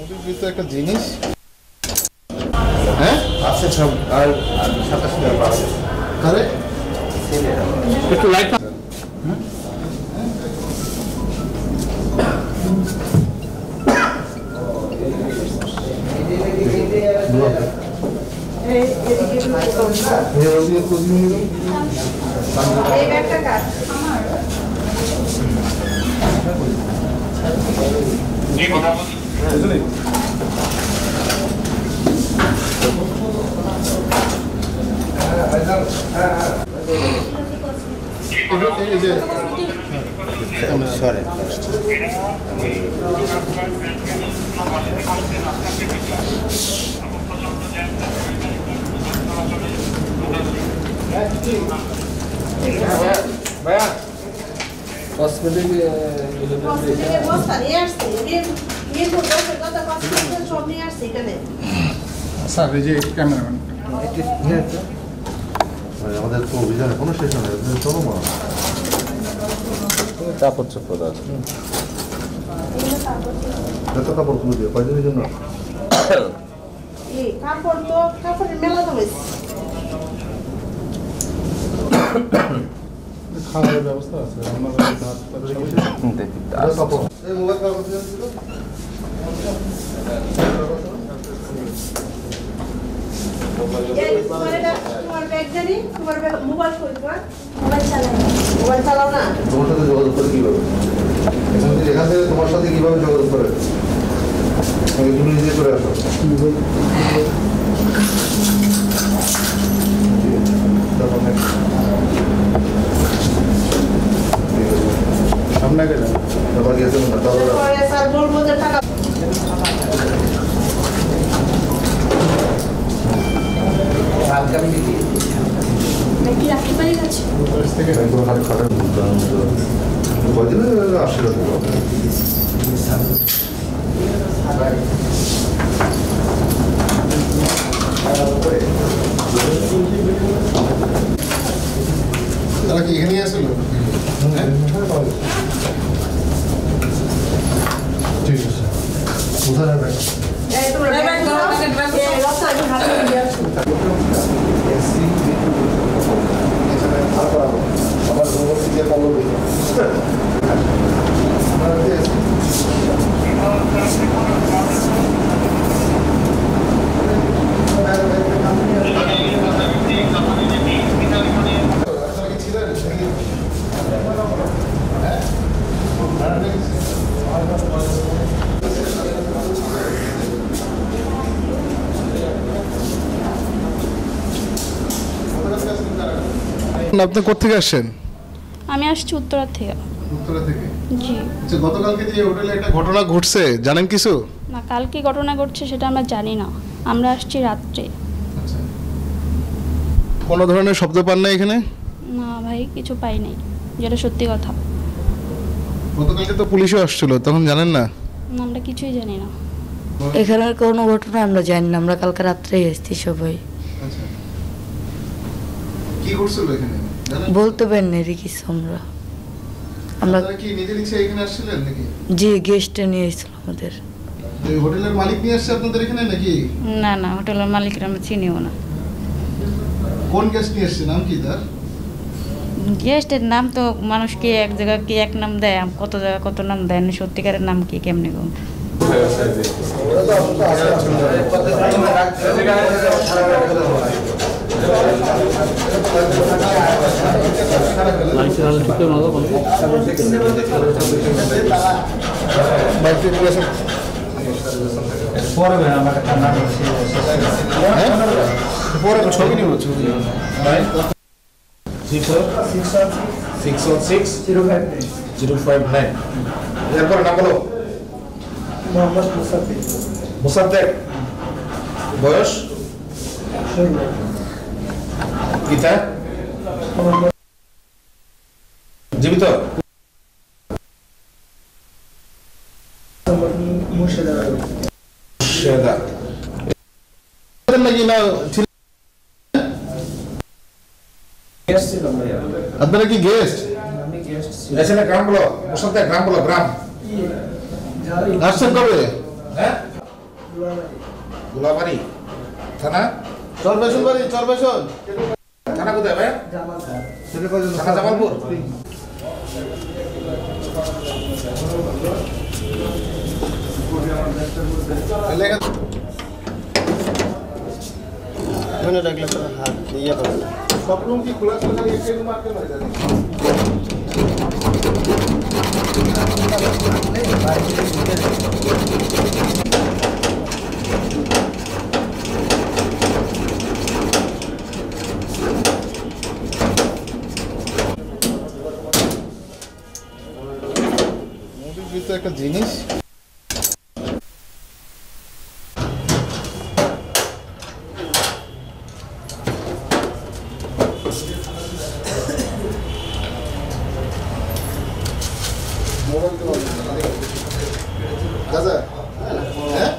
ভিতরে একটা জিনিস হ্যাঁ আছে সব আর 27 টাকা পাবে আরে একটু লাইট সরে ভাইয়া কসমেটিক বস্তা নিয়ে আসছে নিয়ে তো কত কসমেটিক সব নিয়ে আসছে এখানে স্যার এই যে ক্যামেরাম্যান আমাদের তো অভিযানে কোনো শেষ নেই চলো মা কাপড় চোপড় আছে কত কাপড় খুলে দিও কয়দিনের জন্য এই কাপড় তো কাপড়ের মেলা তো হয়েছে খাওয়ার ব্যবস্থা আছে আমাদের ভাত দেখি কাপড় এই মোবাইল কাগজ দিয়ে দিল তোমার ব্যাগ জানি তোমার মোবাইল কই তোমার মোবাইল চালাও না তোমার সাথে যোগাযোগ করে কিভাবে এখান থেকে তোমার সাথে কিভাবে যোগাযোগ করে তুমি নিজে করে আসো আপনাকে তারপর গেছে না তারপরে স্যার বলবো যে টাকা আলকামি দিদি নাকি রাখতে পারি আছে ওই থেকে তো হাত খাটা বদিনে আশীর্বাদ করব তারা কি এখানে আসলো ঠিক আছে কোথায় যাবে এই তোমরা ব্যাগ ধরো ব্যাগ এই রাস্তা আমি হাতে দিয়ে আসছি আমার রোবট দিয়ে ফলো করি আপনি কোথা থেকে আসছেন আমি আসছি উত্তরা থেকে জি আচ্ছা গতকালকে যে হোটেলে একটা ঘটনা ঘটছে জানেন কিছু না কাল কি ঘটনা ঘটছে সেটা আমরা জানি না আমরা আসছি রাত্রে আচ্ছা কোনো ধরনের শব্দ পান না এখানে না ভাই কিছু পাই নাই যেটা সত্যি কথা গতকালকে তো পুলিশও আসছিল তখন জানেন না আমরা কিছুই জানি না এখানের কোনো ঘটনা আমরা জানি না আমরা কালকে রাত্রেই এসেছি সবাই আচ্ছা কি করছিল এখানে বলতে পারেন না কিছু আমরা কি নিজের ইচ্ছে এখানে আসছিলেন নাকি জি গেস্টে নিয়ে এসেছিল আমাদের এই হোটেলের মালিক নিয়ে আসছে আপনাদের এখানে নাকি না না হোটেলের মালিকরা আমরা চিনিও না কোন গেস্ট নিয়ে আসছে নাম কি তার গেস্টের নাম তো মানুষকে এক জায়গায় কি এক নাম দেয় কত জায়গা কত নাম দেয় না সত্যিকারের নাম কি কেমনে কোন ছবি নিব 616-059 এরপর নাম বলো মোহাম্মদ মুসাদ্দেক বয়স পিতা জীবিত মুর্শিদা নাকি না আপনারা কি গেস্ট এখানে গ্রাম বলো মুসাদ্দেক গ্রাম বলো গ্রাম আসছেন কবে হ্যাঁ গোলাবাড়ি থানা চরবেশন বাড়ি, চরবেশন। থানা কোথায় ভাই? সেটা কয়জন? থানা জামালপুর। এখানে রাখলে তো হাত দিয়ে পাবে সব রুম কি খোলা ছিল? খালি একটা রুম আটকে মারি জানি। মুভির ভিতরে একটা জিনিস মোবাইল তো দাদা হ্যাঁ